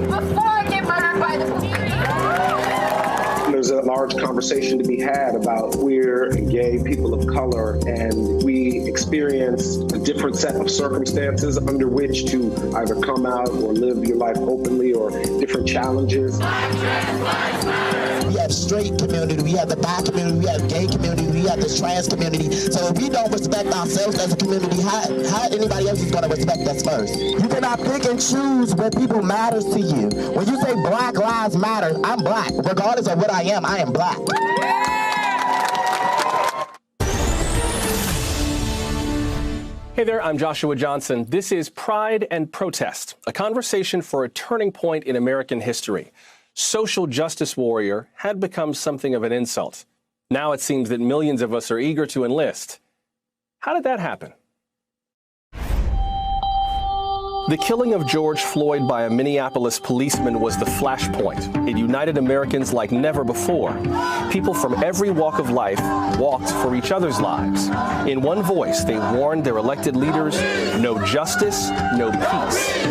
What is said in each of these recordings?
before I get murdered by the police. There's a large conversation to be had about queer and gay people of color, and we experience a different set of circumstances under which to either come out or live your life openly, or different challenges. We have straight community, we have the bi community, we have gay community, we have the trans community. So if we don't respect ourselves as a community, how anybody else is going to respect us first? You cannot pick and choose what people matters to you. When you say Black Lives Matter, I'm black. Regardless of what I am black. Hey there, I'm Joshua Johnson. This is Pride and Protest, a conversation for a turning point in American history. Social justice warrior had become something of an insult. Now it seems that millions of us are eager to enlist. How did that happen? The killing of George Floyd by a Minneapolis policeman was the flashpoint. It united Americans like never before. People from every walk of life walked for each other's lives. In one voice, they warned their elected leaders, no justice, no peace.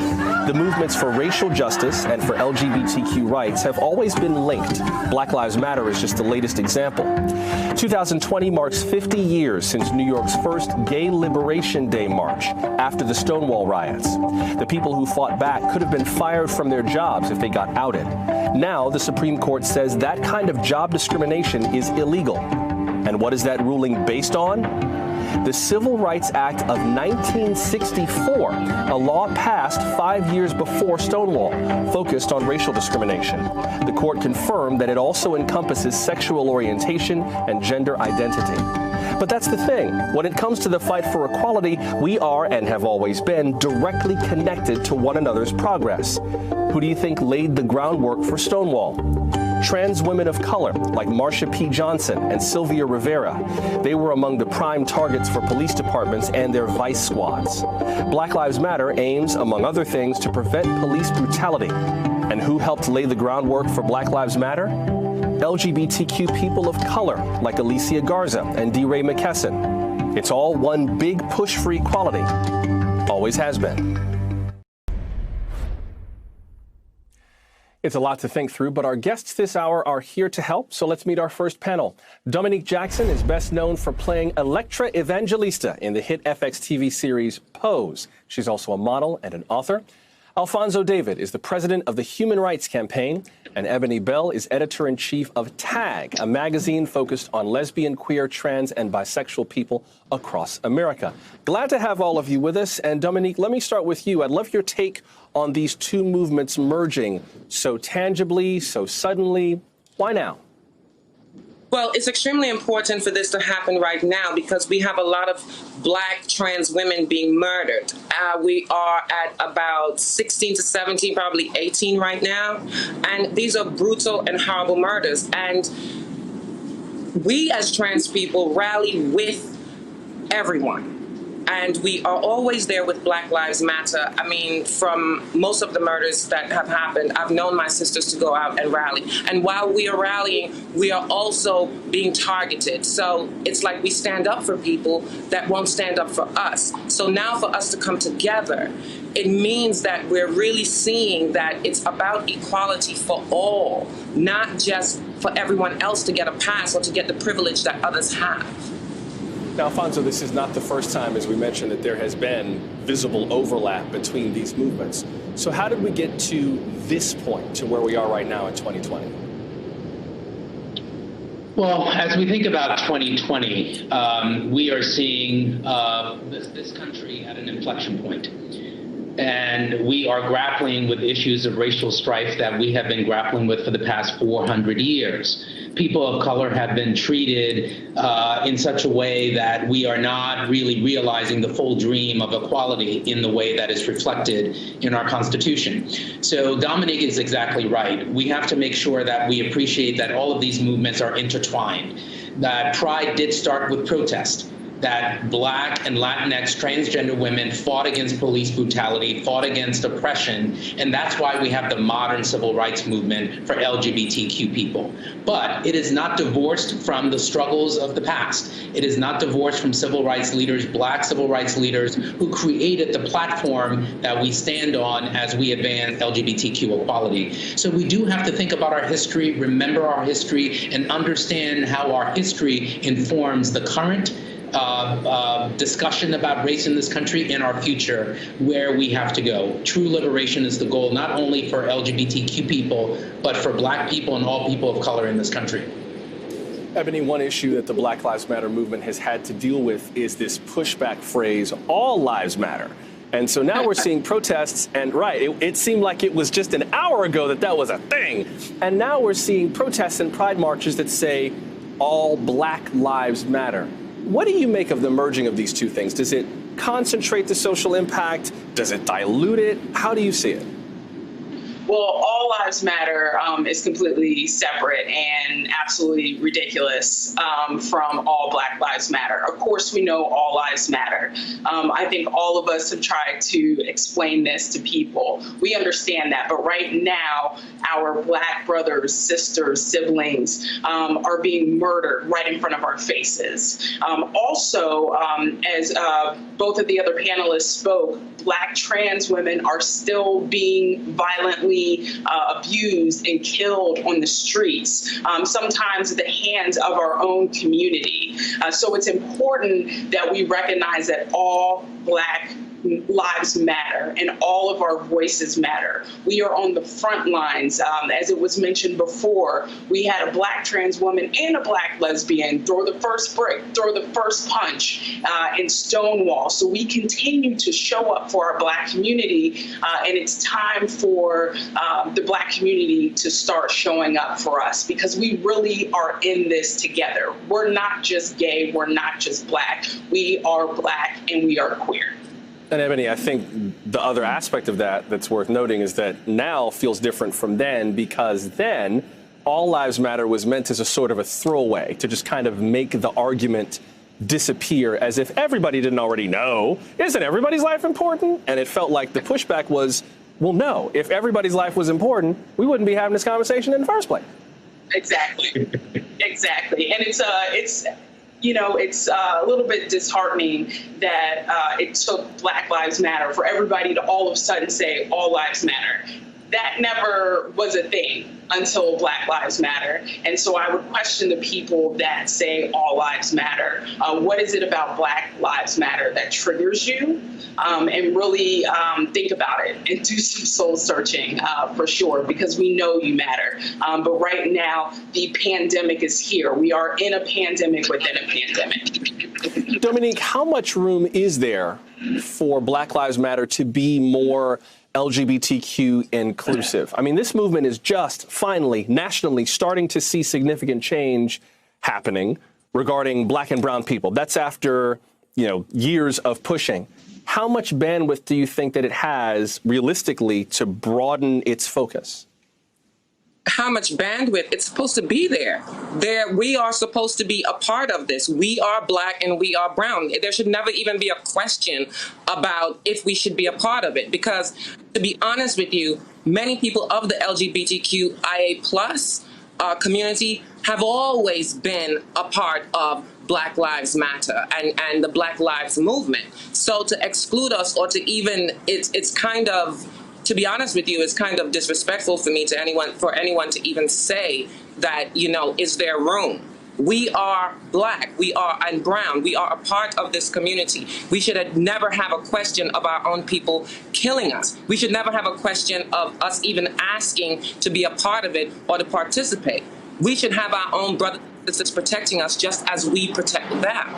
The movements for racial justice and for LGBTQ rights have always been linked. Black Lives Matter is just the latest example. 2020 marks 50 years since New York's first Gay Liberation Day march after the Stonewall riots. The people who fought back could have been fired from their jobs if they got outed. Now, the Supreme Court says that kind of job discrimination is illegal. And what is that ruling based on? The Civil Rights Act of 1964, a law passed 5 years before Stonewall, focused on racial discrimination. The court confirmed that it also encompasses sexual orientation and gender identity. But that's the thing. When it comes to the fight for equality, we are, and have always been, directly connected to one another's progress. Who do you think laid the groundwork for Stonewall? Trans women of color like Marsha P. Johnson and Sylvia Rivera. They were among the prime targets for police departments and their vice squads. Black Lives Matter aims, among other things, to prevent police brutality. And who helped lay the groundwork for Black Lives Matter? LGBTQ people of color like Alicia Garza and DeRay McKesson. It's all one big push for equality. Always has been. It's a lot to think through, but our guests this hour are here to help, so let's meet our first panel. Dominique Jackson is best known for playing Electra Evangelista in the hit FX TV series Pose. She's also a model and an author. Alfonso David is the president of the Human Rights Campaign, and Ebony Bell is editor-in-chief of TAG, a magazine focused on lesbian, queer, trans, and bisexual people across America. Glad to have all of you with us. And Dominique, let me start with you. I'd love your take on these two movements merging so tangibly, so suddenly. Why now? Well, it's extremely important for this to happen right now because we have a lot of Black trans women being murdered. We are at about 16 to 17, probably 18 right now. And these are brutal and horrible murders. And we as trans people rally with everyone. And we are always there with Black Lives Matter. I mean, from most of the murders that have happened, I've known my sisters to go out and rally. And while we are rallying, we are also being targeted. So it's like we stand up for people that won't stand up for us. So now for us to come together, it means that we're really seeing that it's about equality for all, not just for everyone else to get a pass or to get the privilege that others have. Now, Alfonso, this is not the first time, as we mentioned, that there has been visible overlap between these movements. So how did we get to this point, to where we are right now in 2020? Well, as we think about 2020, we are seeing this country at an inflection point. And we are grappling with issues of racial strife that we have been grappling with for the past 400 years. People of color have been treated in such a way that we are not really realizing the full dream of equality in the way that is reflected in our Constitution. So Dominique is exactly right. We have to make sure that we appreciate that all of these movements are intertwined, that Pride did start with protest. that Black and Latinx transgender women fought against police brutality, fought against oppression, and that's why we have the modern civil rights movement for LGBTQ people. But it is not divorced from the struggles of the past. It is not divorced from civil rights leaders, Black civil rights leaders who created the platform that we stand on as we advance LGBTQ equality. So we do have to think about our history, remember our history, and understand how our history informs the current discussion about race in this country and our future, where we have to go. True liberation is the goal, not only for LGBTQ people, but for Black people and all people of color in this country. Ebony, one issue that the Black Lives Matter movement has had to deal with is this pushback phrase, all lives matter. And so now we're seeing protests, and it seemed like it was just an hour ago that was a thing. And now we're seeing protests and pride marches that say all Black lives matter. What do you make of the merging of these two things? Does it concentrate the social impact? Does it dilute it? How do you see it? Well, all lives matter is completely separate and absolutely ridiculous from all Black lives matter. Of course, we know all lives matter. I think all of us have tried to explain this to people. We understand that. But right now, our Black brothers, sisters, siblings are being murdered right in front of our faces. Also, as both of the other panelists spoke, Black trans women are still being violently abused and killed on the streets, sometimes at the hands of our own community. So it's important that we recognize that all Black lives matter and all of our voices matter. We are on the front lines. As it was mentioned before, we had a Black trans woman and a Black lesbian throw the first brick, throw the first punch in Stonewall. So we continue to show up for our Black community, and it's time for the Black community to start showing up for us, because we really are in this together. We're not just gay, we're not just Black. We are Black and we are queer. And Ebony, I think the other aspect of that that's worth noting is that now feels different from then, because then all lives matter was meant as a sort of a throwaway to just kind of make the argument disappear, as if everybody didn't already know. Isn't everybody's life important? And it felt like the pushback was, well, no, if everybody's life was important, we wouldn't be having this conversation in the first place. Exactly. Exactly. And it's a little bit disheartening that it took Black Lives Matter for everybody to all of a sudden say all lives matter. That never was a thing until Black Lives Matter. And so I would question the people that say all lives matter. What is it about Black Lives Matter that triggers you? And really think about it and do some soul searching for sure, because we know you matter. But right now, the pandemic is here. We are in a pandemic within a pandemic. Dominique, how much room is there for Black Lives Matter to be more LGBTQ inclusive? I mean, this movement is just finally nationally starting to see significant change happening regarding Black and brown people. That's after, years of pushing. How much bandwidth do you think that it has realistically to broaden its focus? How much bandwidth? It's supposed to be there. We are supposed to be a part of this. We are Black and we are brown. There should never even be a question about if we should be a part of it, because to be honest with you, many people of the LGBTQIA+ community have always been a part of Black Lives Matter and the Black Lives Movement. So to exclude us, or to even, it's kind of, to be honest with you, it's kind of disrespectful for anyone to even say that, is there room? We are Black, we are and brown, we are a part of this community. We should never have a question of our own people killing us. We should never have a question of us even asking to be a part of it or to participate. We should have our own brothers and sisters protecting us just as we protect them.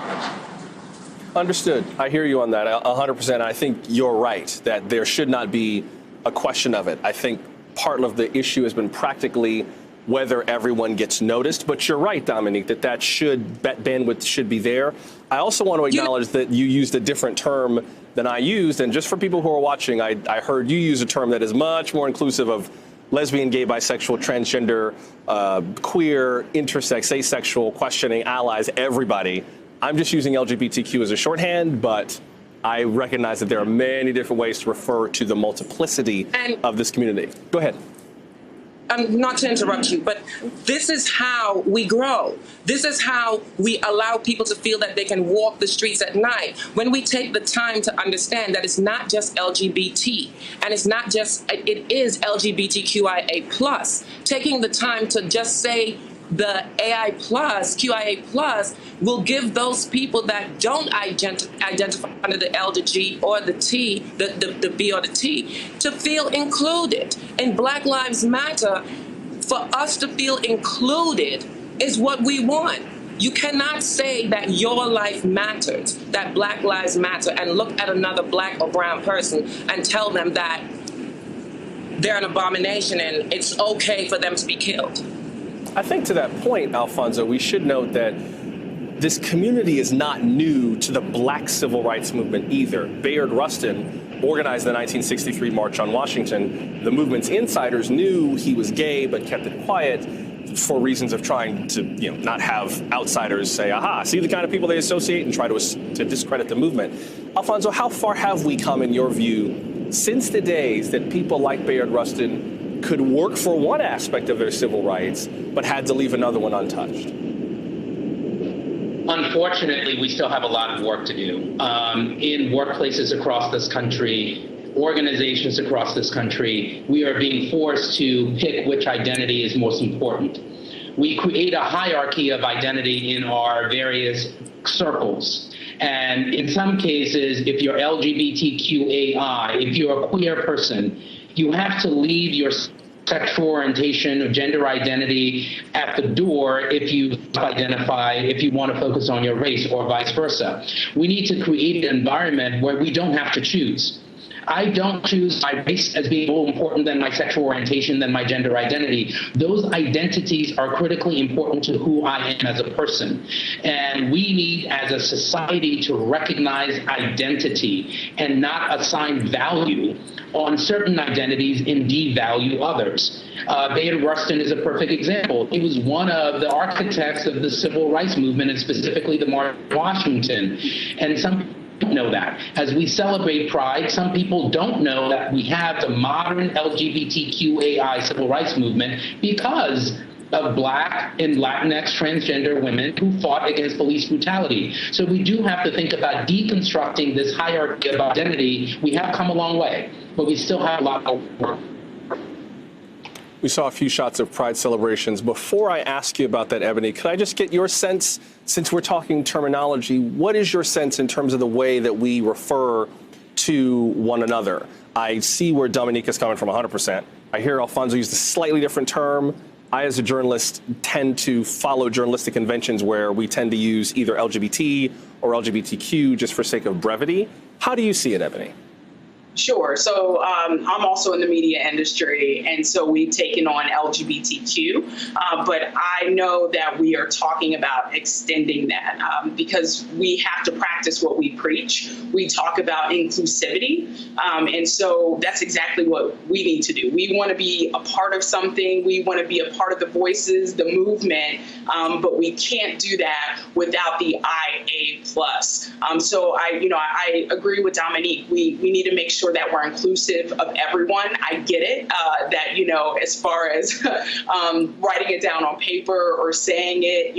Understood. I hear you on that 100%. I think you're right that there should not be a question of it. I think part of the issue has been practically whether everyone gets noticed. But you're right, Dominique, that bandwidth should be there. I also want to acknowledge that you used a different term than I used. And just for people who are watching, I heard you use a term that is much more inclusive of lesbian, gay, bisexual, transgender, queer, intersex, asexual, questioning, allies, everybody. I'm just using LGBTQ as a shorthand, but I recognize that there are many different ways to refer to the multiplicity of this community. Go ahead. Not to interrupt you, but this is how we grow. This is how we allow people to feel that they can walk the streets at night. When we take the time to understand that it's not just LGBT, and it's not just, it is LGBTQIA+. Taking the time to just say the AI+, QIA+, will give those people that don't identify under the L, the G, or the T, the B or the T, to feel included. In Black Lives Matter, for us to feel included is what we want. You cannot say that your life matters, that Black Lives Matter, and look at another Black or brown person and tell them that they're an abomination and it's okay for them to be killed. I think to that point, Alfonso, we should note that this community is not new to the Black civil rights movement either. Bayard Rustin organized the 1963 March on Washington. The movement's insiders knew he was gay but kept it quiet for reasons of trying to, not have outsiders say, aha, see the kind of people they associate, and try to discredit the movement. Alfonso, how far have we come, in your view, since the days that people like Bayard Rustin could work for one aspect of their civil rights, but had to leave another one untouched? Unfortunately, we still have a lot of work to do. In workplaces across this country, organizations across this country, we are being forced to pick which identity is most important. We create a hierarchy of identity in our various circles. And in some cases, if you're LGBTQAI, if you're a queer person, you have to leave your sexual orientation or gender identity at the door if you want to focus on your race, or vice versa. We need to create an environment where we don't have to choose. I don't choose my race as being more important than my sexual orientation, than my gender identity. Those identities are critically important to who I am as a person. And we need, as a society, to recognize identity and not assign value on certain identities and devalue others. Bayard Rustin is a perfect example. He was one of the architects of the civil rights movement, and specifically the March on Washington. And some don't know that. As we celebrate Pride, some people don't know that we have the modern LGBTQAI civil rights movement because of Black and Latinx transgender women who fought against police brutality. So we do have to think about deconstructing this hierarchy of identity. We have come a long way, but we still have a lot of work. We saw a few shots of Pride celebrations. Before I ask you about that, Ebony, could I just get your sense, since we're talking terminology, what is your sense in terms of the way that we refer to one another? I see where Dominique is coming from 100%. I hear Alfonso use a slightly different term. I, as a journalist, tend to follow journalistic conventions where we tend to use either LGBT or LGBTQ just for sake of brevity. How do you see it, Ebony? Sure. So I'm also in the media industry, and so we've taken on LGBTQ, but I know that we are talking about extending that because we have to practice what we preach. We talk about inclusivity, and so that's exactly what we need to do. We want to be a part of something. We want to be a part of the voices, the movement, but we can't do that without the IA+. So I agree with Dominique. We need to make sure that we're inclusive of everyone. I get it that, as far as writing it down on paper or saying it,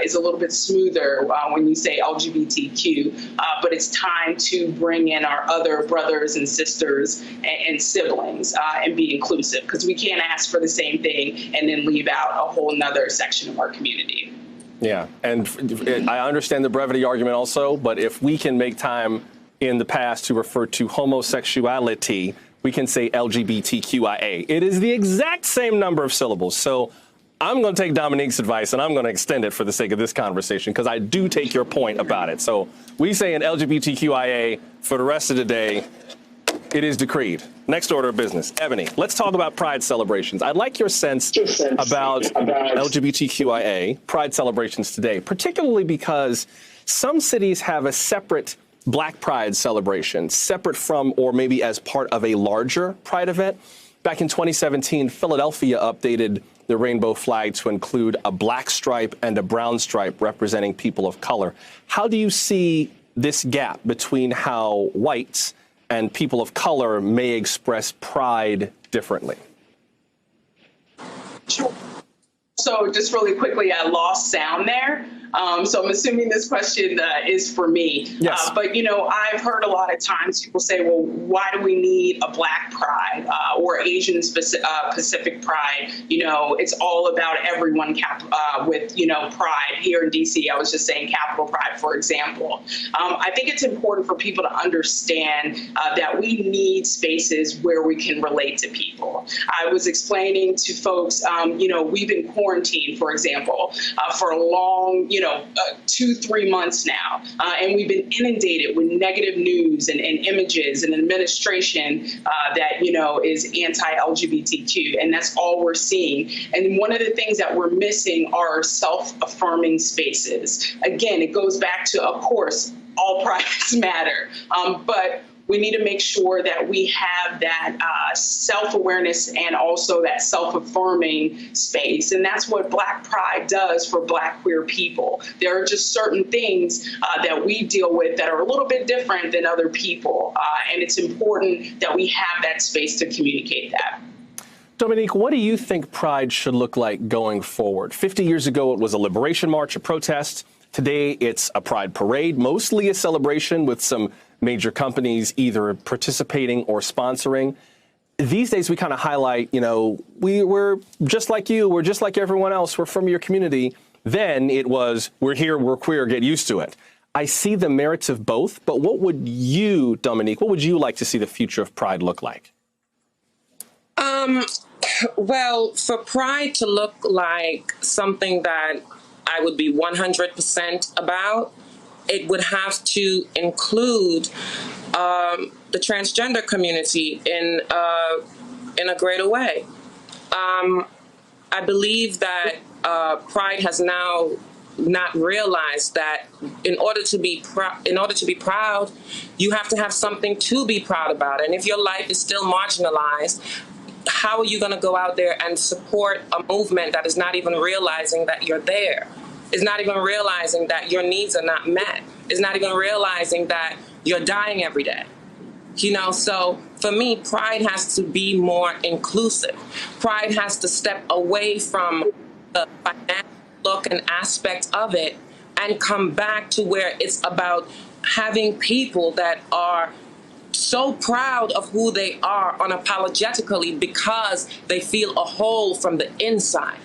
is a little bit smoother when you say LGBTQ, but it's time to bring in our other brothers and sisters and siblings and be inclusive, because we can't ask for the same thing and then leave out a whole nother section of our community. Yeah, and I understand the brevity argument also, but if we can make time in the past to refer to homosexuality, we can say LGBTQIA. It is the exact same number of syllables. So I'm going to take Dominique's advice and I'm going to extend it for the sake of this conversation, because I do take your point about it. So we say an LGBTQIA for the rest of the day. It is decreed. Next order of business. Ebony, let's talk about Pride celebrations. I'd like your sense about LGBTQIA Pride celebrations today, particularly because some cities have a separate Black Pride celebration, separate from or maybe as part of a larger Pride event. Back in 2017, Philadelphia updated the rainbow flag to include a black stripe and a brown stripe representing people of color. How do you see this gap between how whites and people of color may express pride differently? Sure. So just really quickly, I lost sound there. So I'm assuming this question is for me. Yes. But, you know, I've heard a lot of times people say, well, why do we need a Black pride or Asian Pacific pride? You know, it's all about everyone with, you know, pride. Here in D.C., I was just saying Capitol Pride, for example. I think it's important for people to understand that we need spaces where we can relate to people. I was explaining to folks, you know, we've been quarantined, for example, for a long, 2-3 months now. And we've been inundated with negative news and images and administration that, you know, is anti-LGBTQ. And that's all we're seeing. And one of the things that we're missing are self-affirming spaces. Again, it goes back to, of course, all prides matter. But we need to make sure that we have that self-awareness and also that self-affirming space. And that's what Black Pride does for Black queer people. There are just certain things that we deal with that are a little bit different than other people. And it's important that we have that space to communicate that. Dominique, what do you think Pride should look like going forward? 50 years ago, it was a liberation march, a protest. Today, it's a Pride parade, mostly a celebration with some major companies either participating or sponsoring. These days, we kind of highlight, you know, we're just like you, we're just like everyone else, we're from your community. Then it was, we're here, we're queer, get used to it. I see the merits of both, but what would you, Dominique, what would you like to see the future of Pride look like? Well, for Pride to look like something that I would be 100% about, it would have to include the transgender community in a greater way. I believe that Pride has now not realized that in order to be proud, you have to have something to be proud about. And if your life is still marginalized, how are you going to go out there and support a movement that is not even realizing that you're there? Is not even realizing that your needs are not met, is not even realizing that you're dying every day. You know, so for me, Pride has to be more inclusive. Pride has to step away from the financial look and aspect of it and come back to where it's about having people that are so proud of who they are unapologetically because they feel a whole from the inside.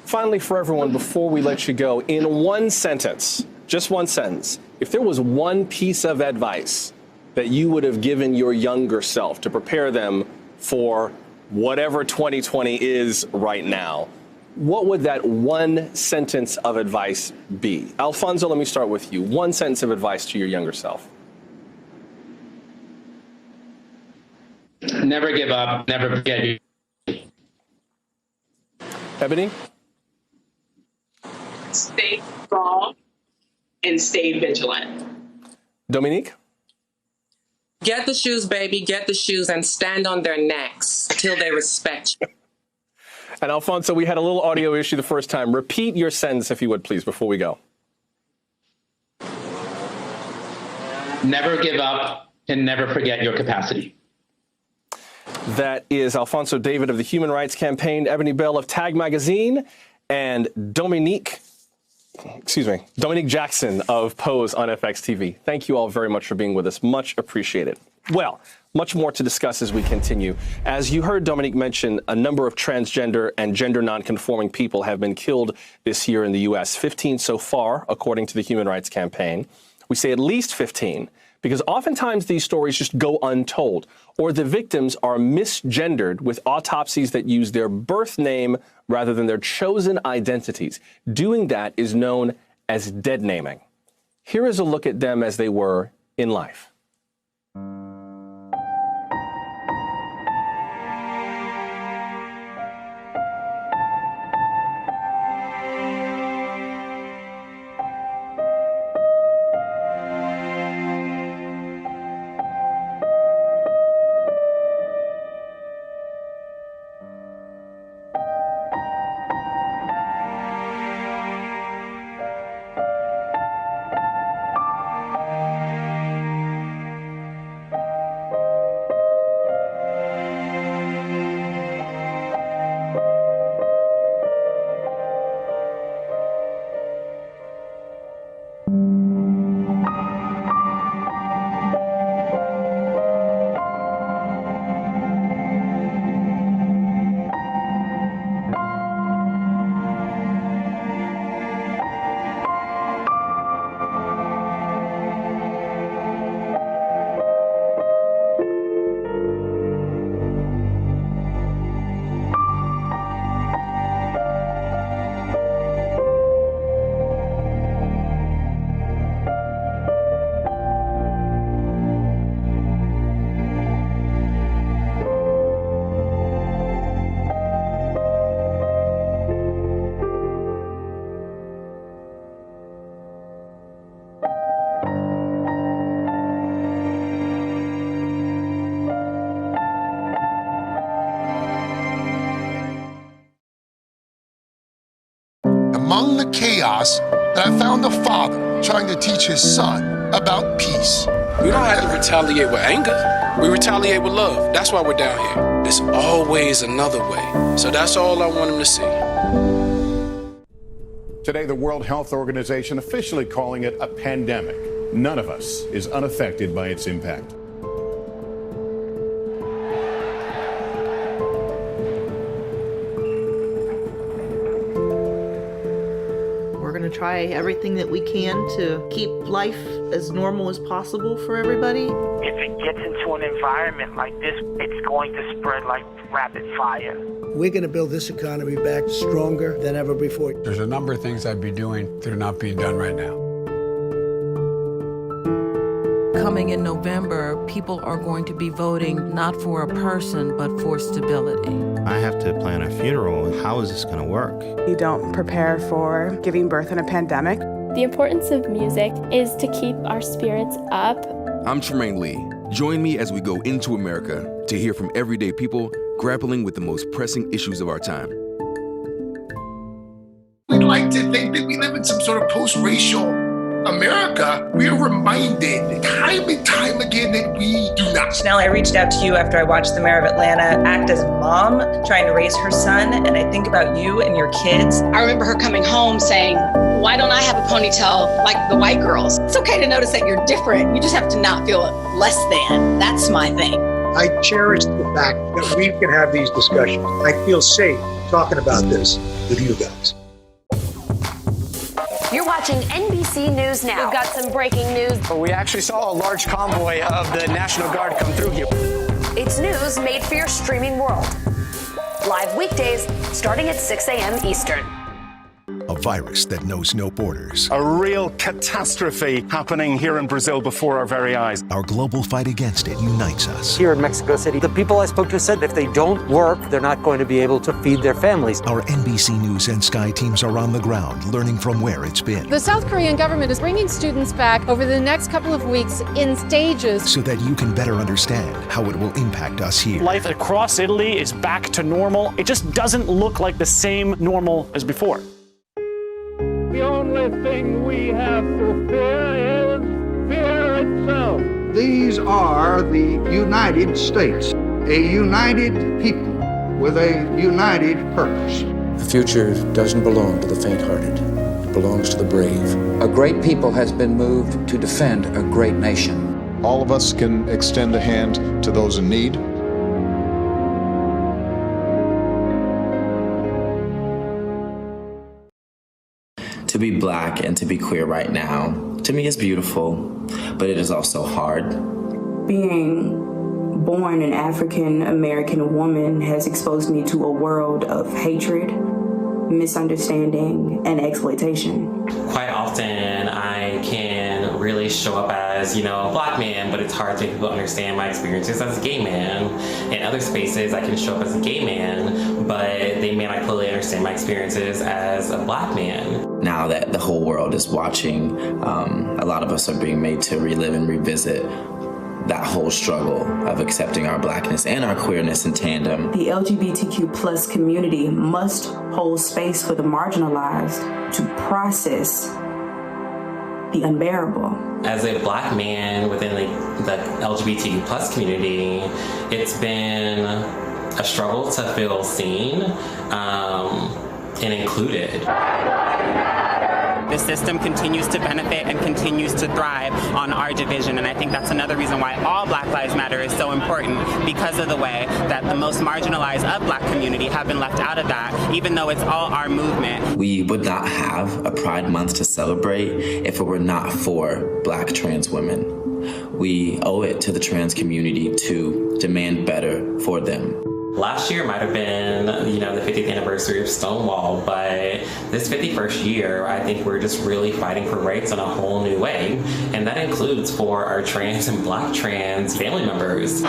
Finally, for everyone, before we let you go, in one sentence, just one sentence, if there was one piece of advice that you would have given your younger self to prepare them for whatever 2020 is right now, what would that one sentence of advice be? Alfonso, let me start with you. One sentence of advice to your younger self. Never give up, never forget. Ebony? Stay strong and stay vigilant. Dominique? Get the shoes, baby, get the shoes and stand on their necks till they respect you. And Alfonso, we had a little audio issue the first time. Repeat your sentence, if you would, please, before we go. Never give up and never forget your capacity. That is Alfonso David of the Human Rights Campaign, Ebony Bell of Tag Magazine, and Dominique Jackson of Pose on FX TV. Thank you all very much for being with us. Much appreciated. Well, much more to discuss as we continue. As you heard Dominique mention, a number of transgender and gender nonconforming people have been killed this year in the U.S. 15 so far, according to the Human Rights Campaign. We say at least 15 because oftentimes these stories just go untold, or the victims are misgendered with autopsies that use their birth name rather than their chosen identities. Doing that is known as dead naming. Here is a look at them as they were in life. among the chaos that I found a father trying to teach his son about peace. We don't have to retaliate with anger. We retaliate with love. That's why we're down here. There's always another way. So that's all I want him to see. Today, the World Health Organization officially calling it a pandemic. None of us is unaffected by its impact. We're going to try everything that we can to keep life as normal as possible for everybody. If it gets into an environment like this, it's going to spread like rapid fire. We're going to build this economy back stronger than ever before. There's a number of things I'd be doing that are not being done right now. Coming in November, people are going to be voting not for a person, but for stability. I have to plan a funeral. How is this going to work? You don't prepare for giving birth in a pandemic. The importance of music is to keep our spirits up. I'm Tremaine Lee. Join me as we go into America to hear from everyday people grappling with the most pressing issues of our time. We'd like to think that we live in some sort of post-racial America. We're reminded time and time again that we do not. Chanel, I reached out to you after I watched the mayor of Atlanta act as a mom, trying to raise her son, and I think about you and your kids. I remember her coming home saying, why don't I have a ponytail like the white girls? It's okay to notice that you're different. You just have to not feel less than. That's my thing. I cherish the fact that we can have these discussions. I feel safe talking about this with you guys. You're watching NBC News Now. We've got some breaking news. We actually saw a large convoy of the National Guard come through here. It's news made for your streaming world. Live weekdays starting at 6 a.m. Eastern. A virus that knows no borders. A real catastrophe happening here in Brazil before our very eyes. Our global fight against it unites us. Here in Mexico City, the people I spoke to said if they don't work, they're not going to be able to feed their families. Our NBC News and Sky teams are on the ground, learning from where it's been. The South Korean government is bringing students back over the next couple of weeks in stages. So that you can better understand how it will impact us here. Life across Italy is back to normal. It just doesn't look like the same normal as before. The only thing we have to fear is fear itself. These are the United States, a united people with a united purpose. The future doesn't belong to the faint-hearted. It belongs to the brave. A great people has been moved to defend a great nation. All of us can extend a hand to those in need. To be black and to be queer right now, to me is beautiful, but it is also hard. Being born an African American woman has exposed me to a world of hatred, misunderstanding, and exploitation. Quite often I can really show up as, a black man, but it's hard to make people understand my experiences as a gay man. In other spaces I can show up as a gay man, but they may not clearly understand my experiences as a black man. Now that the whole world is watching, a lot of us are being made to relive and revisit that whole struggle of accepting our blackness and our queerness in tandem. The LGBTQ plus community must hold space for the marginalized to process the unbearable. As a black man within the LGBTQ plus community, it's been a struggle to feel seen and included. The system continues to benefit and continues to thrive on our division, and I think that's another reason why all Black Lives Matter is so important, because of the way that the most marginalized of Black community have been left out of that, even though it's all our movement. We would not have a Pride Month to celebrate if it were not for Black trans women. We owe it to the trans community to demand better for them. Last year might have been, the 50th anniversary of Stonewall, but this 51st year, I think we're just really fighting for rights in a whole new way, and that includes for our trans and Black trans family members.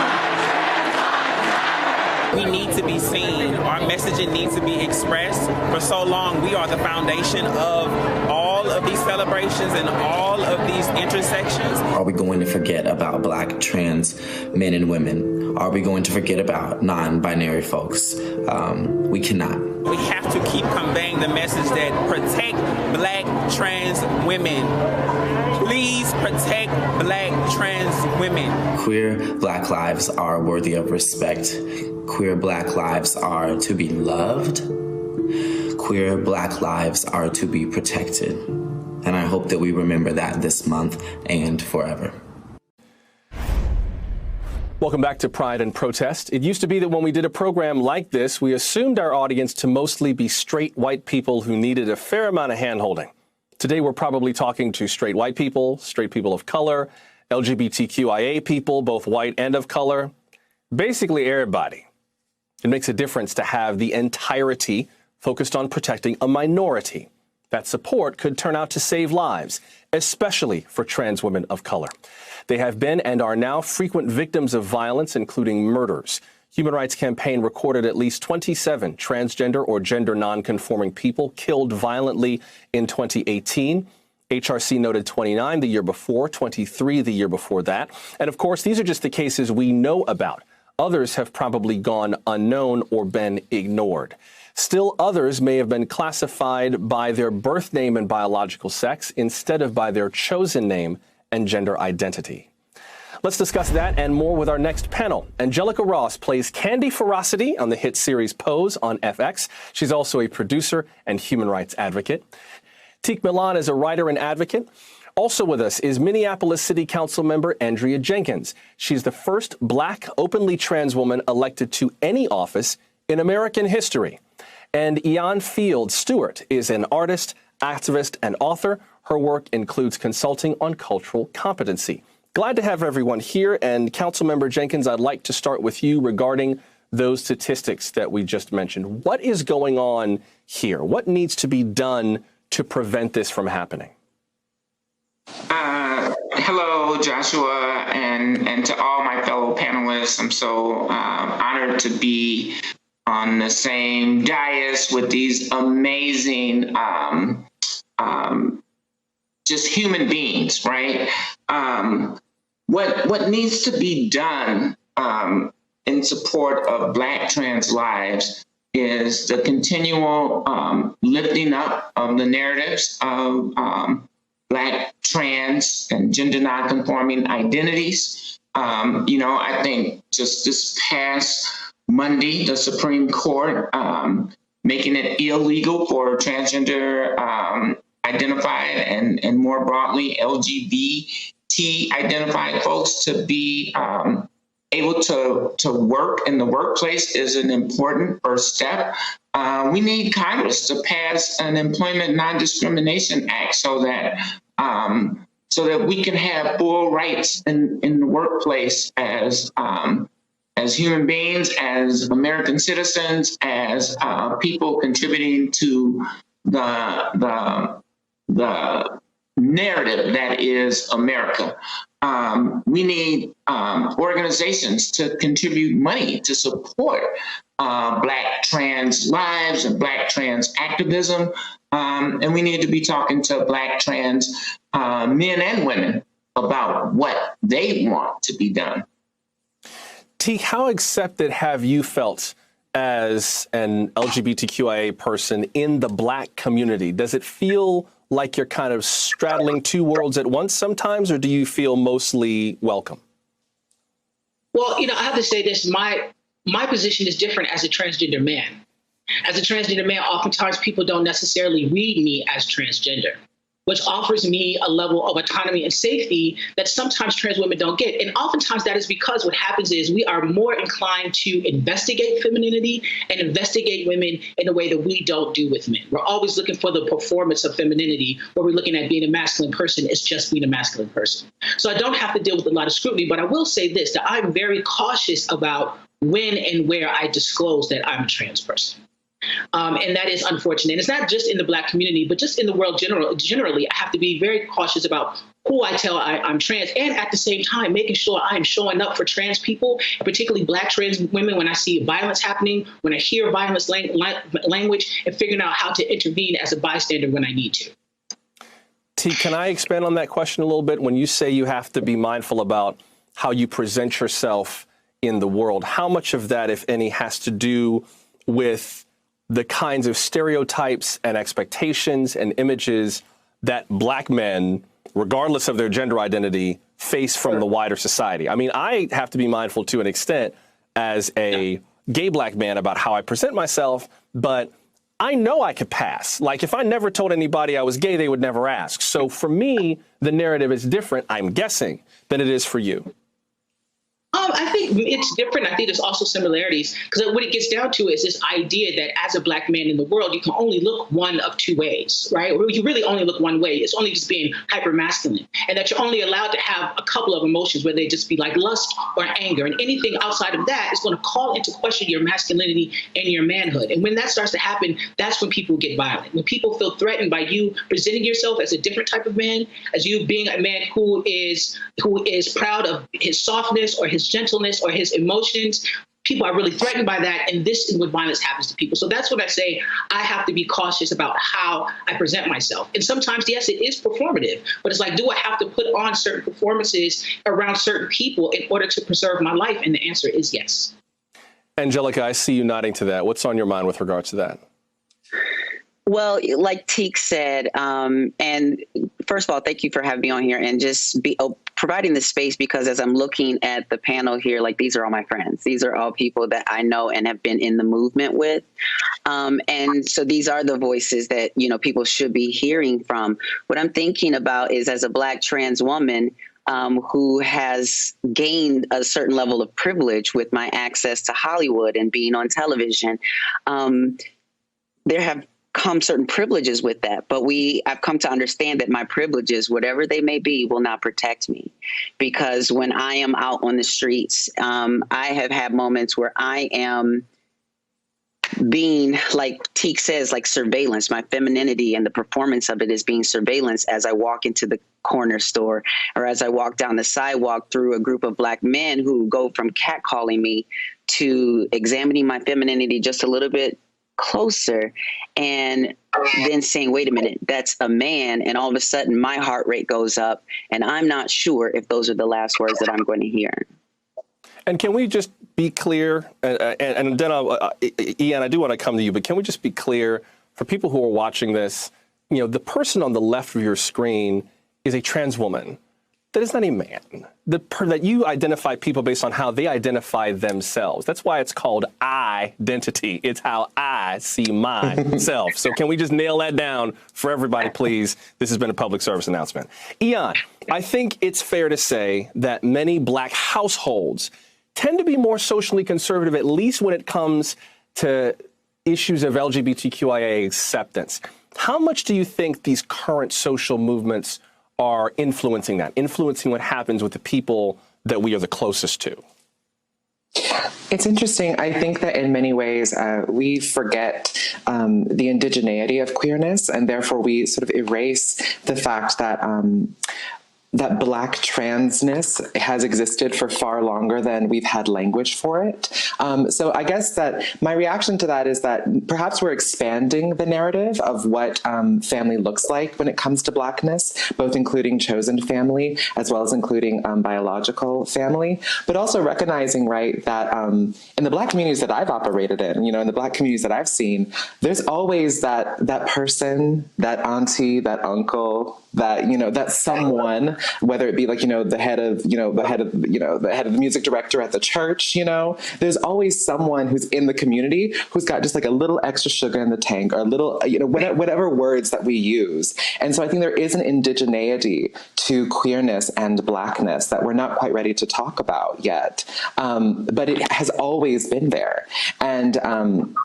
We need to be seen. Our messaging needs to be expressed. For so long, we are the foundation of all of these celebrations and all of these intersections. Are we going to forget about Black trans men and women? Are we going to forget about non-binary folks? We cannot. We have to keep conveying the message that protect Black trans women. Please protect Black trans women. Queer Black lives are worthy of respect. Queer Black lives are to be loved. Queer Black lives are to be protected. And I hope that we remember that this month and forever. Welcome back to Pride and Protest. It used to be that when we did a program like this, we assumed our audience to mostly be straight white people who needed a fair amount of hand-holding. Today, we're probably talking to straight white people of color, LGBTQIA people, both white and of color, basically everybody. It makes a difference to have the entirety focused on protecting a minority. That support could turn out to save lives, especially for trans women of color. They have been and are now frequent victims of violence, including murders. Human Rights Campaign recorded at least 27 transgender or gender nonconforming people killed violently in 2018. HRC noted 29 the year before, 23 the year before that. And of course, these are just the cases we know about. Others have probably gone unknown or been ignored. Still, others may have been classified by their birth name and biological sex instead of by their chosen name and gender identity. Let's discuss that and more with our next panel. Angelica Ross plays Candy Ferocity on the hit series Pose on FX. She's also a producer and human rights advocate. Teak Milan is a writer and advocate. Also with us is Minneapolis City Council member Andrea Jenkins. She's the first Black openly trans woman elected to any office in American history. And Ian Field Stewart is an artist, activist, and author. Her work includes consulting on cultural competency. Glad to have everyone here. And Councilmember Jenkins, I'd like to start with you regarding those statistics that we just mentioned. What is going on here? What needs to be done to prevent this from happening? Hello, Joshua, and to all my fellow panelists. I'm so honored to be on the same dais with these amazing just human beings, right? What needs to be done in support of Black trans lives is the continual lifting up of the narratives of Black trans and gender nonconforming identities. I think just this past Monday, the Supreme Court making it illegal for transgender identified and more broadly LGBT identified folks to be able to work in the workplace is an important first step. We need Congress to pass an Employment Non-Discrimination Act so that we can have full rights in the workplace as human beings, as American citizens, as people contributing to the narrative that is America. We need organizations to contribute money to support Black trans lives and Black trans activism. And we need to be talking to Black trans men and women about what they want to be done. Teak, how accepted have you felt as an LGBTQIA person in the Black community? Does it feel like you're kind of straddling two worlds at once sometimes, or do you feel mostly welcome? Well, I have to say this. My position is different as a transgender man. As a transgender man, oftentimes people don't necessarily read me as transgender, which offers me a level of autonomy and safety that sometimes trans women don't get. And oftentimes that is because what happens is we are more inclined to investigate femininity and investigate women in a way that we don't do with men. We're always looking for the performance of femininity, where we're looking at being a masculine person as just being a masculine person. So I don't have to deal with a lot of scrutiny, but I will say this, that I'm very cautious about when and where I disclose that I'm a trans person. And that is unfortunate. And it's not just in the Black community, but just in the world generally. I have to be very cautious about who I tell I'm trans, and at the same time, making sure I am showing up for trans people, particularly Black trans women, when I see violence happening, when I hear violence language, and figuring out how to intervene as a bystander when I need to. T, can I expand on that question a little bit? When you say you have to be mindful about how you present yourself in the world. How much of that, if any, has to do with the kinds of stereotypes and expectations and images that Black men, regardless of their gender identity, face from the wider society? I mean, I have to be mindful to an extent as a gay Black man about how I present myself, but I know I could pass. Like, if I never told anybody I was gay, they would never ask. So for me, the narrative is different, I'm guessing, than it is for you. I think it's different. I think there's also similarities, because what it gets down to is this idea that as a Black man in the world, you can only look one of two ways, right? Or you really only look one way. It's only just being hyper masculine, and that you're only allowed to have a couple of emotions, whether they just be like lust or anger. And anything outside of that is going to call into question your masculinity and your manhood. And when that starts to happen, that's when people get violent. When people feel threatened by you presenting yourself as a different type of man, as you being a man who is proud of his softness or his gentleness or his emotions, people are really threatened by that, and this is when violence happens to people. So that's what I say. I have to be cautious about how I present myself. And sometimes, yes, it is performative, but it's like, do I have to put on certain performances around certain people in order to preserve my life? And the answer is yes. Angelica, I see you nodding to that. What's on your mind with regards to that? Well, like Teek said, and first of all, thank you for having me on here and just providing the space, because as I'm looking at the panel here, like, these are all my friends. These are all people that I know and have been in the movement with. And so these are the voices that, you know, people should be hearing from. What I'm thinking about is, as a Black trans woman, who has gained a certain level of privilege with my access to Hollywood and being on television, there have come certain privileges with that, but I've come to understand that my privileges, whatever they may be, will not protect me, because when I am out on the streets, I have had moments where I am being, like Teek says, like surveillance. My femininity and the performance of it is being surveillance as I walk into the corner store, or as I walk down the sidewalk through a group of Black men who go from catcalling me to examining my femininity just a little bit closer, and then saying, wait a minute, that's a man. And all of a sudden my heart rate goes up, and I'm not sure if those are the last words that I'm going to hear. And can we just be clear, and then Ian, I do want to come to you, but can we just be clear for people who are watching this, you know, the person on the left of your screen is a trans woman. That is not a man. That you identify people based on how they identify themselves. That's why it's called identity. It's how I see myself. So can we just nail that down for everybody, please? This has been a public service announcement. Ian, I think it's fair to say that many Black households tend to be more socially conservative, at least when it comes to issues of LGBTQIA acceptance. How much do you think these current social movements are influencing what happens with the people that we are the closest to? It's interesting. I think that in many ways we forget the indigeneity of queerness, and therefore we sort of erase the fact that that Black transness has existed for far longer than we've had language for it. So I guess that my reaction to that is that perhaps we're expanding the narrative of what family looks like when it comes to Blackness, both including chosen family as well as including biological family, but also recognizing, right, that in the Black communities that I've operated in, you know, in the Black communities that I've seen, there's always that person, that auntie, that uncle, that, you know, that someone, whether it be like, you know, the head of the music director at the church, you know, there's always someone who's in the community who's got just like a little extra sugar in the tank, or a little, you know, whatever words that we use. And so I think there is an indigeneity to queerness and Blackness that we're not quite ready to talk about yet. But it has always been there. And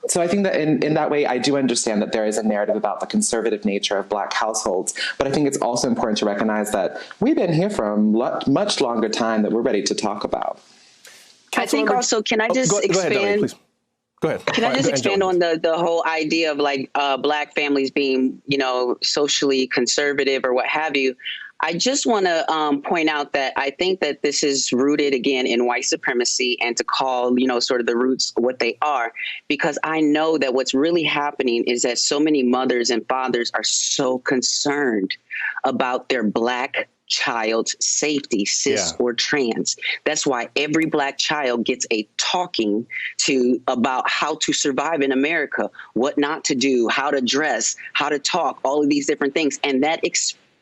so I think that in that way, I do understand that there is a narrative about the conservative nature of Black households, but I think it's also important to recognize that we've been here for a much longer time that we're ready to talk about. I think also, can I just expand? Go ahead, please. Go ahead. Can I just expand on the whole idea of like Black families being, you know, socially conservative or what have you? I just want to point out that I think that this is rooted, again, in white supremacy, and to call, you know, sort of the roots what they are, because I know that what's really happening is that so many mothers and fathers are so concerned about their Black child's safety, cis or trans. That's why every Black child gets a talking to about how to survive in America, what not to do, how to dress, how to talk, all of these different things. And that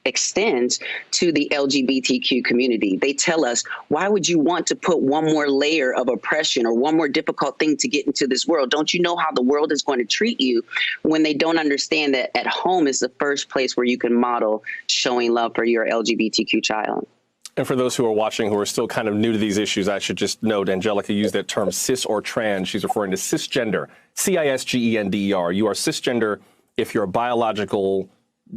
extends to the LGBTQ community. They tell us, why would you want to put one more layer of oppression or one more difficult thing to get into this world? Don't you know how the world is going to treat you? When they don't understand that at home is the first place where you can model showing love for your LGBTQ child. And for those who are watching who are still kind of new to these issues, I should just note Angelica used that term cis or trans. She's referring to cisgender, CISGENDER. You are cisgender if you're a biological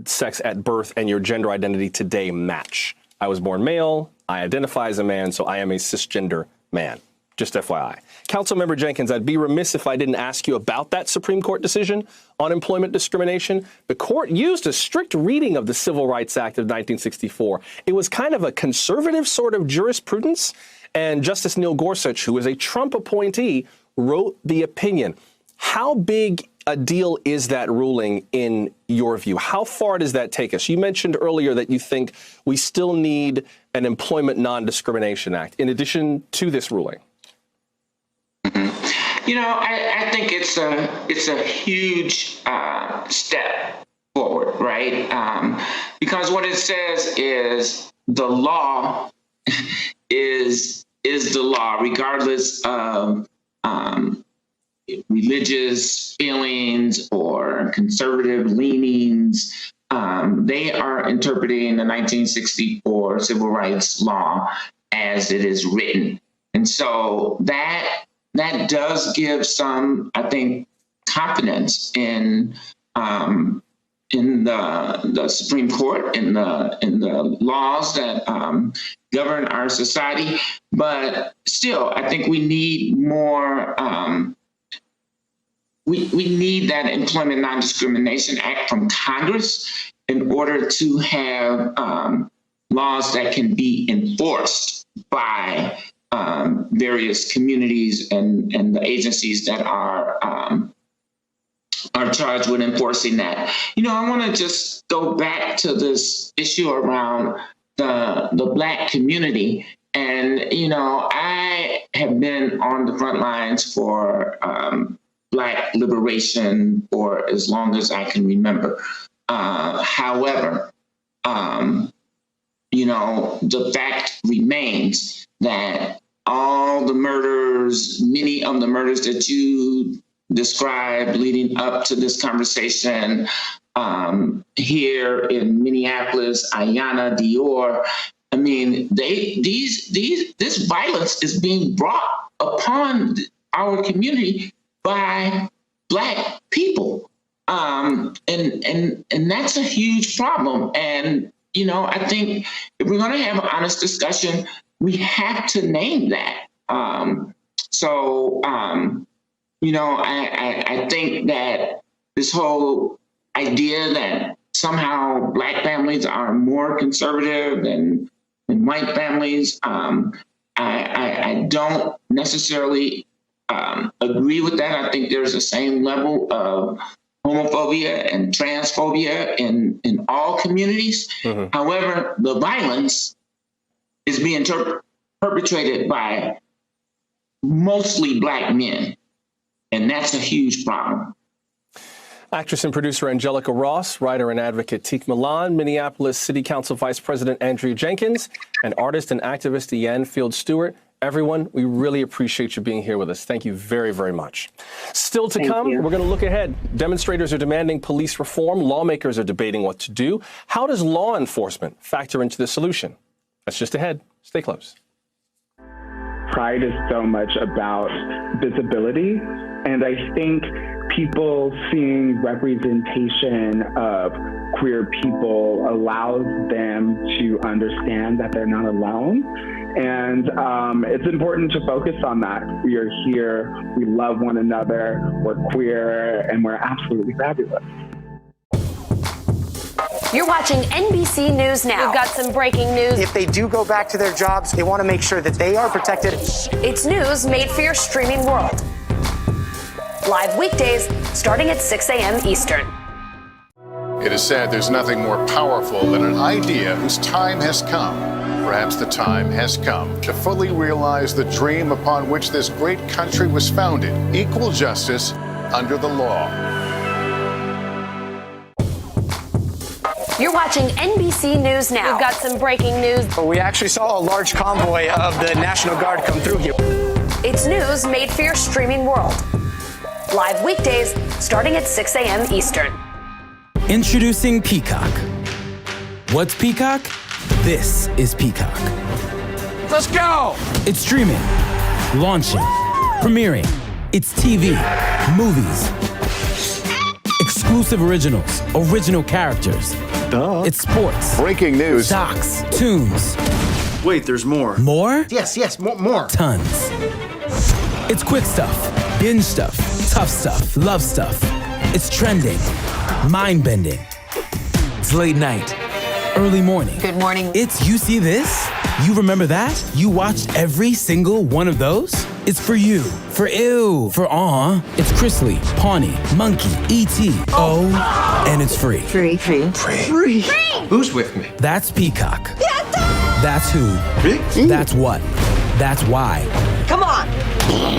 sex at birth and your gender identity today match. I was born male. I identify as a man, so I am a cisgender man. Just FYI. Councilmember Jenkins, I'd be remiss if I didn't ask you about that Supreme Court decision on employment discrimination. The court used a strict reading of the Civil Rights Act of 1964. It was kind of a conservative sort of jurisprudence, and Justice Neil Gorsuch, who is a Trump appointee, wrote the opinion. How big a deal is that ruling in your view? How far does that take us? You mentioned earlier that you think we still need an Employment Non-Discrimination Act in addition to this ruling. You know, I think it's a huge step forward, right? Because what it says is the law is the law, regardless of religious feelings or conservative leanings. They are interpreting the 1964 civil rights law as it is written. And so that does give some, I think, confidence in the Supreme Court, in the laws that govern our society. But still, I think we need more. We need that Employment Non-Discrimination Act from Congress in order to have laws that can be enforced by various communities and the agencies that are charged with enforcing that. You know, I want to just go back to this issue around the Black community. And, you know, I have been on the front lines for Black liberation for as long as I can remember. However, you know, the fact remains that all the murders, many of the murders that you described leading up to this conversation here in Minneapolis, Ayanna, Dior, I mean, this violence is being brought upon our community by Black people. And that's a huge problem. And, you know, I think if we're going to have an honest discussion, we have to name that. You know, I think that this whole idea that somehow Black families are more conservative than white families, I don't necessarily agree with that. I think there's the same level of homophobia and transphobia in all communities. Mm-hmm. However, the violence is being perpetrated by mostly Black men, and that's a huge problem. Actress and producer Angelica Ross, writer and advocate Teek Milan, Minneapolis City Council Vice President Andrea Jenkins, and artist and activist Deanne Field Stewart. Everyone, we really appreciate you being here with us. Thank you very, very much. Still to come, we're going to look ahead. Demonstrators are demanding police reform. Lawmakers are debating what to do. How does law enforcement factor into the solution? That's just ahead. Stay close. Pride is so much about visibility, and I think people seeing representation of queer people allows them to understand that they're not alone. And it's important to focus on that. We are here, we love one another, we're queer, and we're absolutely fabulous. You're watching NBC News Now. We've got some breaking news. If they do go back to their jobs, they want to make sure that they are protected. It's news made for your streaming world. Live weekdays starting at 6 a.m. Eastern. It is said there's nothing more powerful than an idea whose time has come. Perhaps the time has come to fully realize the dream upon which this great country was founded, equal justice under the law. You're watching NBC News Now. We've got some breaking news. We actually saw a large convoy of the National Guard come through here. It's news made for your streaming world. Live weekdays starting at 6 a.m. Eastern. Introducing Peacock. What's Peacock? This is Peacock. Let's go! It's streaming, launching, premiering. It's TV, movies, exclusive originals, original characters. Duh. It's sports. Breaking news. Docs, tunes. Wait, there's more. More? Yes, more. Tons. It's quick stuff, binge stuff, tough stuff, love stuff. It's trending, mind-bending. It's late night, early morning. Good morning. It's you see this? You remember that? You watched every single one of those? It's for you, for ew, for aw. It's Chrisley, Pawnee, Monkey, E.T. Oh, and it's free. Free. Who's with me? That's Peacock. That's who. That's what. That's why. Come on.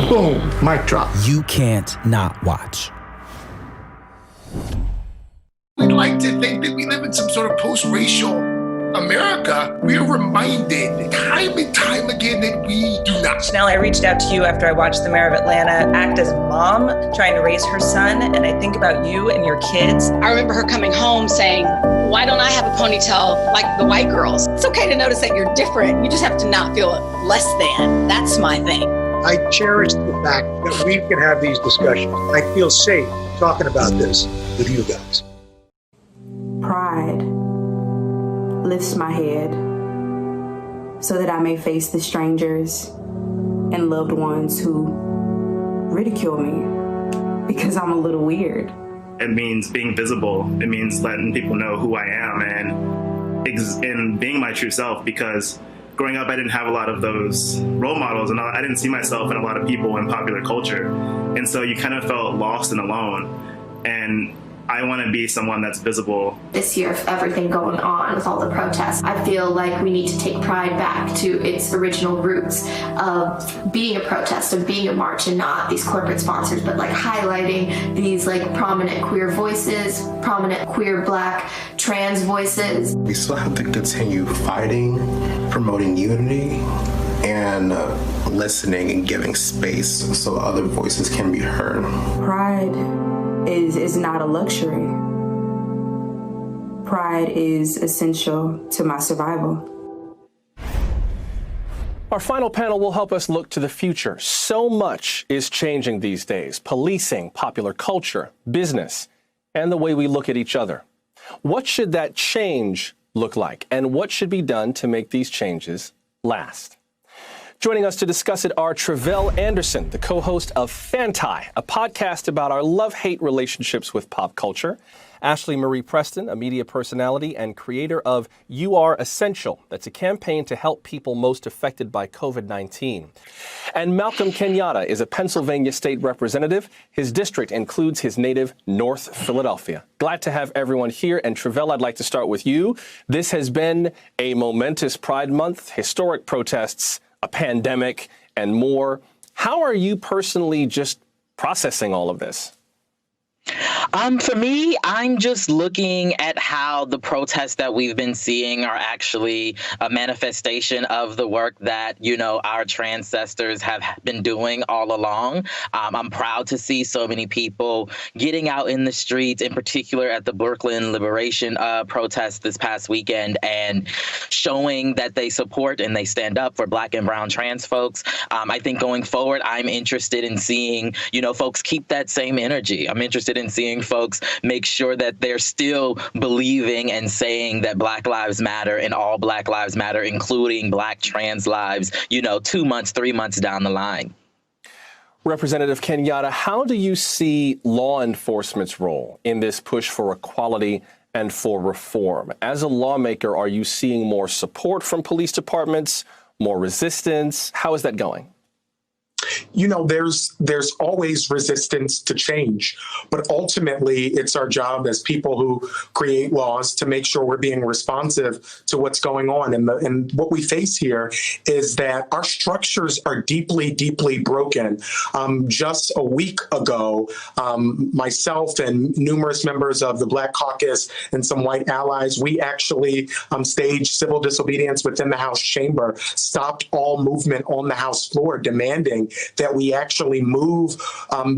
Boom, mic drop. You can't not watch. We'd like to think that we live in some sort of post-racial America. We are reminded time and time again that we do not. Chanel, I reached out to you after I watched the mayor of Atlanta act as a mom, trying to raise her son, and I think about you and your kids. I remember her coming home saying, why don't I have a ponytail like the white girls? It's okay to notice that you're different. You just have to not feel less than. That's my thing. I cherish the fact that we can have these discussions. I feel safe talking about this with you guys. Pride lifts my head so that I may face the strangers and loved ones who ridicule me because I'm a little weird. It means being visible. It means letting people know who I am and being my true self, because growing up, I didn't have a lot of those role models, and I didn't see myself in a lot of people in popular culture. And so you kind of felt lost and alone. And I want to be someone that's visible. This year, of everything going on with all the protests, I feel like we need to take pride back to its original roots of being a protest, of being a march, and not these corporate sponsors, but like highlighting these like prominent queer voices, prominent queer, Black, trans voices. We still have to continue fighting, promoting unity, and listening and giving space so other voices can be heard. Pride is not a luxury. Pride is essential to my survival. Our final panel will help us look to the future. So much is changing these days: policing, popular culture, business, and the way we look at each other. What should that change look like, and what should be done to make these changes last? Joining us to discuss it are Tre'vell Anderson, the co-host of Fanti, a podcast about our love-hate relationships with pop culture; Ashley Marie Preston, a media personality and creator of You Are Essential. That's a campaign to help people most affected by COVID-19. And Malcolm Kenyatta is a Pennsylvania state representative. His district includes his native North Philadelphia. Glad to have everyone here. And Tre'vell, I'd like to start with you. This has been a momentous Pride Month, historic protests, a pandemic, and more. How are you personally just processing all of this? For me, I'm just looking at how the protests that we've been seeing are actually a manifestation of the work that, our ancestors have been doing all along. I'm proud to see so many people getting out in the streets, in particular at the Brooklyn Liberation protest this past weekend, and showing that they support and they stand up for Black and brown trans folks. I think going forward, I'm interested in seeing, folks keep that same energy. I'm interested in seeing folks make sure that they're still believing and saying that Black lives matter and all Black lives matter, including Black trans lives, 2 months, 3 months down the line. Representative Kenyatta, how do you see law enforcement's role in this push for equality and for reform? As a lawmaker, are you seeing more support from police departments, more resistance? How is that going? You know, there's always resistance to change, but ultimately it's our job as people who create laws to make sure we're being responsive to what's going on. And what we face here is that our structures are deeply, deeply broken. Just a week ago, myself and numerous members of the Black Caucus and some white allies, we actually staged civil disobedience within the House chamber, stopped all movement on the House floor, demanding that we actually move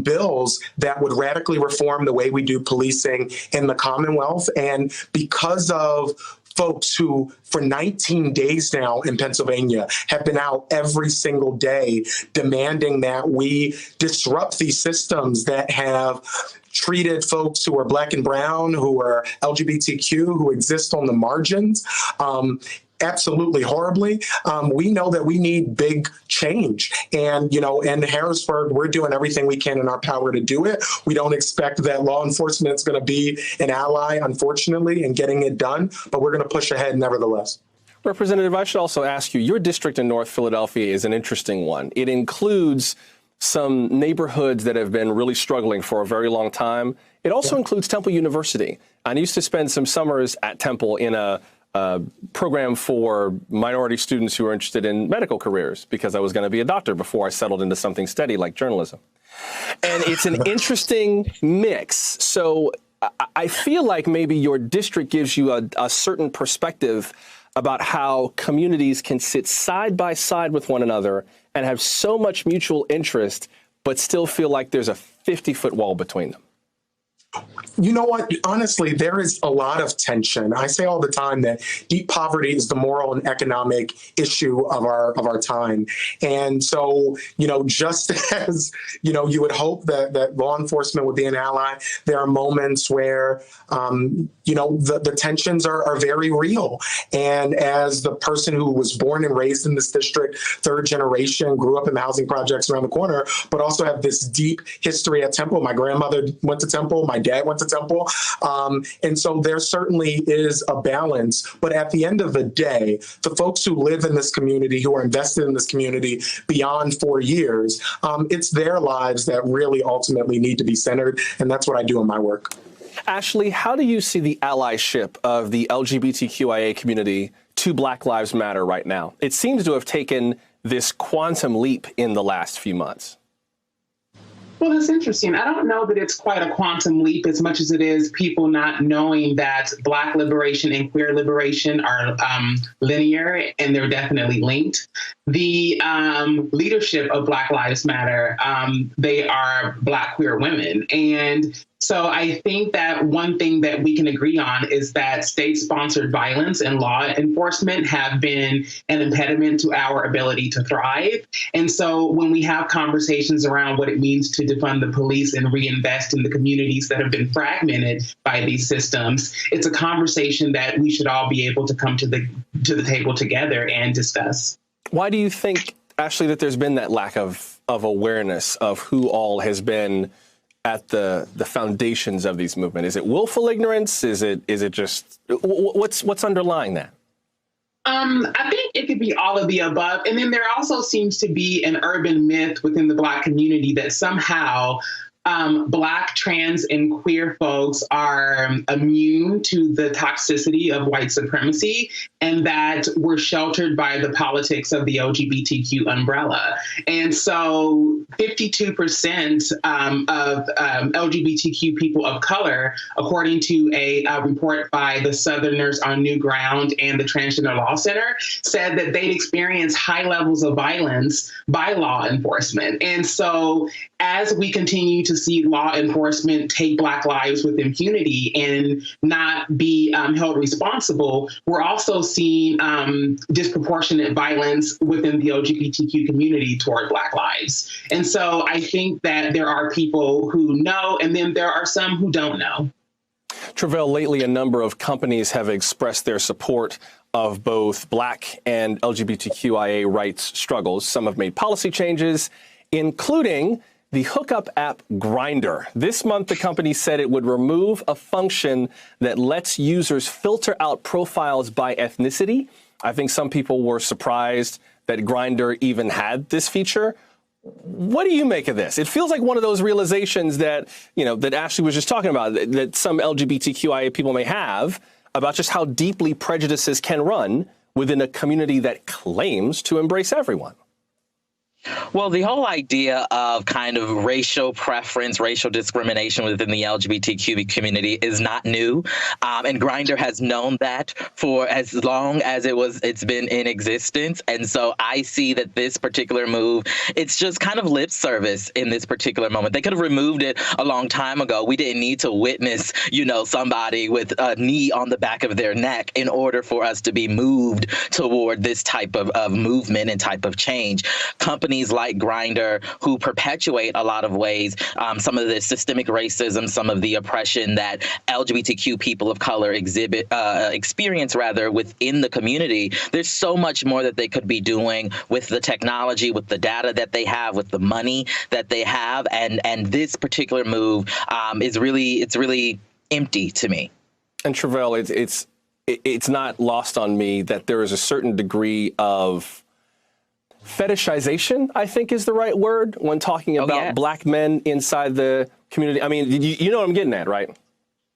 bills that would radically reform the way we do policing in the Commonwealth. And because of folks who for 19 days now in Pennsylvania have been out every single day demanding that we disrupt these systems that have treated folks who are Black and brown, who are LGBTQ, who exist on the margins, absolutely horribly. We know that we need big change. And, you know, in Harrisburg, we're doing everything we can in our power to do it. We don't expect that law enforcement is going to be an ally, unfortunately, in getting it done, but we're going to push ahead nevertheless. Representative, I should also ask you, your district in North Philadelphia is an interesting one. It includes some neighborhoods that have been really struggling for a very long time. It also includes Temple University. I used to spend some summers at Temple in a program for minority students who are interested in medical careers because I was going to be a doctor before I settled into something steady like journalism. And it's an interesting mix. So I feel like maybe your district gives you a certain perspective about how communities can sit side by side with one another and have so much mutual interest, but still feel like there's a 50-foot wall between them. You know what? Honestly, there is a lot of tension. I say all the time that deep poverty is the moral and economic issue of our time. And so, you know, just as, you know, you would hope that law enforcement would be an ally, there are moments where, you know, the tensions are very real. And as the person who was born and raised in this district, third generation, grew up in the housing projects around the corner, but also have this deep history at Temple. My grandmother went to Temple. My dad went to Temple. And so there certainly is a balance. But at the end of the day, the folks who live in this community, who are invested in this community beyond 4 years, it's their lives that really ultimately need to be centered. And that's what I do in my work. Ashley, how do you see the allyship of the LGBTQIA community to Black Lives Matter right now? It seems to have taken this quantum leap in the last few months. Well, that's interesting. I don't know that it's quite a quantum leap as much as it is people not knowing that Black liberation and queer liberation are linear, and they're definitely linked. The leadership of Black Lives Matter, they are Black queer women. And so I think that one thing that we can agree on is that state-sponsored violence and law enforcement have been an impediment to our ability to thrive. And so when we have conversations around what it means to defund the police and reinvest in the communities that have been fragmented by these systems, it's a conversation that we should all be able to come to the table together and discuss. Why do you think, Ashley, that there's been that lack of awareness of who all has been at the foundations of these movements? Is it willful ignorance? Is it just what's underlying that? I think it could be all of the above. And then there also seems to be an urban myth within the Black community that somehow Black, trans, and queer folks are immune to the toxicity of white supremacy, and that we're sheltered by the politics of the LGBTQ umbrella. And so 52% of LGBTQ people of color, according to a report by the Southerners on New Ground and the Transgender Law Center, said that they'd experienced high levels of violence by law enforcement. And so as we continue to see law enforcement take Black lives with impunity and not be held responsible, we're also seeing disproportionate violence within the LGBTQ community toward Black lives. And so I think that there are people who know, and then there are some who don't know. Travell, lately a number of companies have expressed their support of both Black and LGBTQIA rights struggles. Some have made policy changes, including the hookup app Grindr. This month, the company said it would remove a function that lets users filter out profiles by ethnicity. I think some people were surprised that Grindr even had this feature. What do you make of this? It feels like one of those realizations that, that Ashley was just talking about, that some LGBTQIA people may have about just how deeply prejudices can run within a community that claims to embrace everyone. Well, the whole idea of kind of racial preference, racial discrimination within the LGBTQ community is not new. And Grindr has known that for as long as it's been in existence. And so I see that this particular move, it's just kind of lip service in this particular moment. They could have removed it a long time ago. We didn't need to witness, somebody with a knee on the back of their neck in order for us to be moved toward this type of movement and type of change. Companies like Grindr, who perpetuate a lot of ways, some of the systemic racism, some of the oppression that LGBTQ people of color experience within the community. There's so much more that they could be doing with the technology, with the data that they have, with the money that they have, and this particular move is really empty to me. And Travell, it's not lost on me that there is a certain degree of fetishization, I think is the right word, when talking about Black men inside the community. I mean, you know what I'm getting at, right?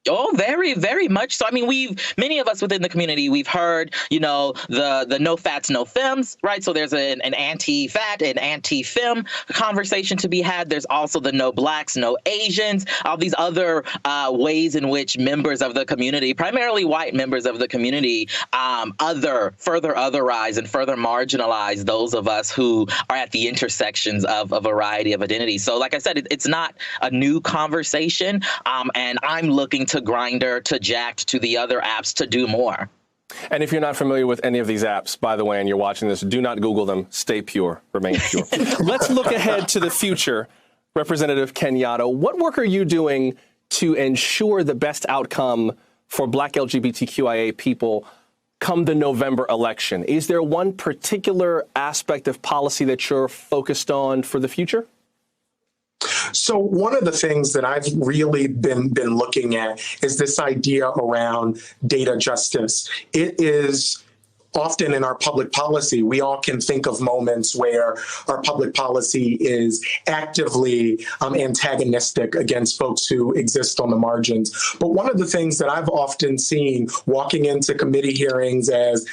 Oh, very, very much so. I mean, many of us within the community, we've heard, the no fats, no femmes, right? So there's an anti-fat and anti-femme conversation to be had. There's also the no Blacks, no Asians, all these other ways in which members of the community, primarily white members of the community, further otherize and further marginalize those of us who are at the intersections of a variety of identities. So like I said, it's not a new conversation, and I'm looking to Grindr, to Jacked, to the other apps to do more. And if you're not familiar with any of these apps, by the way, and you're watching this, do not Google them. Stay pure. Remain pure. Let's look ahead to the future. Representative Kenyatta, what work are you doing to ensure the best outcome for Black LGBTQIA people come the November election? Is there one particular aspect of policy that you're focused on for the future? So one of the things that I've really been looking at is this idea around data justice. It is often in our public policy, we all can think of moments where our public policy is actively antagonistic against folks who exist on the margins. But one of the things that I've often seen walking into committee hearings as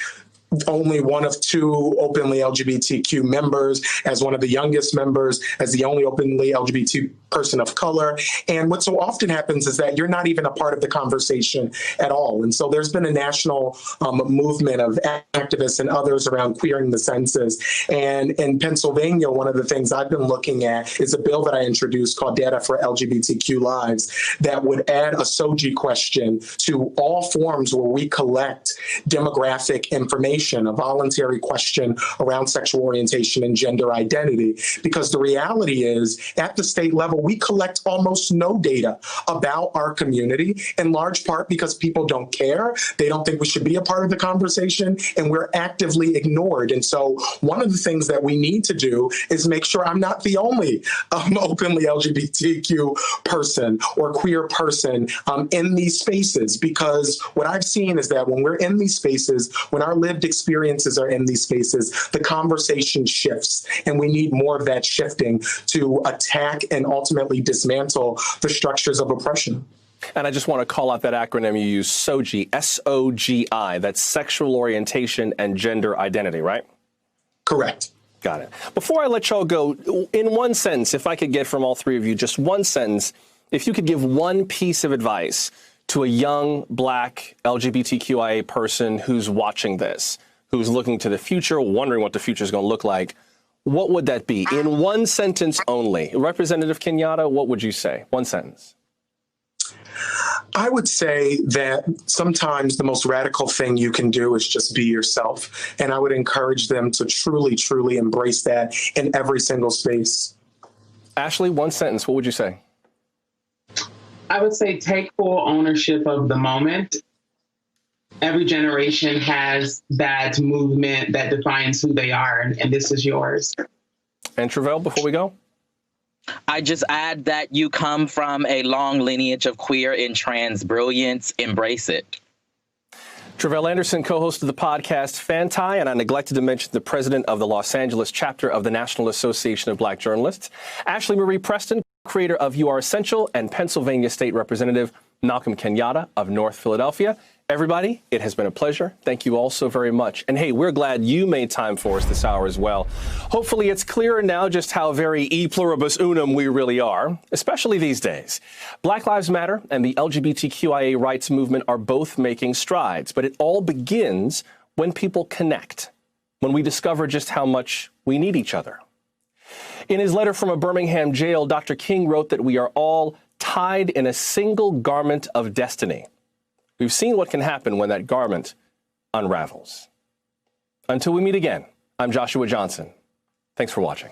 only one of two openly LGBTQ members, as one of the youngest members, as the only openly LGBT person of color. And what so often happens is that you're not even a part of the conversation at all. And so there's been a national movement of activists and others around queering the census. And in Pennsylvania, one of the things I've been looking at is a bill that I introduced called Data for LGBTQ Lives that would add a SOGI question to all forms where we collect demographic information, a voluntary question around sexual orientation and gender identity. Because the reality is, at the state level, we collect almost no data about our community, in large part because people don't care. They don't think we should be a part of the conversation, and we're actively ignored. And so one of the things that we need to do is make sure I'm not the only openly LGBTQ person or queer person in these spaces, because what I've seen is that when we're in these spaces, when our lived experiences are in these spaces, the conversation shifts, and we need more of that shifting to attack and ultimately dismantle the structures of oppression. And I just want to call out that acronym you use, SOGI, S-O-G-I. That's sexual orientation and gender identity, right? Correct. Got it. Before I let y'all go, in one sentence, if I could get from all three of you just one sentence, if you could give one piece of advice to a young Black LGBTQIA person who's watching this, who's looking to the future, wondering what the future is going to look like, what would that be? In one sentence only. Representative Kenyatta, what would you say? One sentence. I would say that sometimes the most radical thing you can do is just be yourself. And I would encourage them to truly, truly embrace that in every single space. Ashley, one sentence. What would you say? I would say take full ownership of the moment. Every generation has that movement that defines who they are, and this is yours. And Travell, before we go? I just add that you come from a long lineage of queer and trans brilliance. Embrace it. Tre'vell Anderson, co-host of the podcast Fanti, and I neglected to mention the president of the Los Angeles chapter of the National Association of Black Journalists. Ashley Marie Preston, creator of You Are Essential, and Pennsylvania State Representative Malcolm Kenyatta of North Philadelphia. Everybody, it has been a pleasure. Thank you all so very much. And hey, we're glad you made time for us this hour as well. Hopefully it's clearer now just how very e pluribus unum we really are, especially these days. Black Lives Matter and the LGBTQIA rights movement are both making strides, but it all begins when people connect, when we discover just how much we need each other. In his letter from a Birmingham jail, Dr. King wrote that we are all tied in a single garment of destiny. We've seen what can happen when that garment unravels. Until we meet again, I'm Joshua Johnson. Thanks for watching.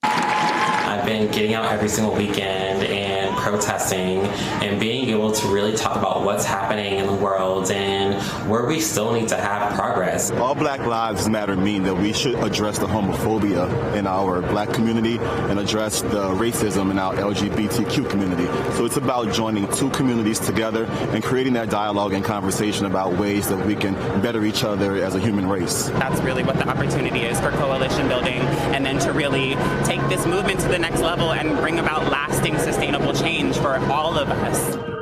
I've been getting out every single weekend and protesting and being able to really talk about what's happening in the world and where we still need to have progress. All Black Lives Matter mean that we should address the homophobia in our Black community and address the racism in our LGBTQ community. So it's about joining two communities together and creating that dialogue and conversation about ways that we can better each other as a human race. That's really what the opportunity is for coalition building, and then to really take this movement to the next level and bring about lasting, sustainable change for all of us.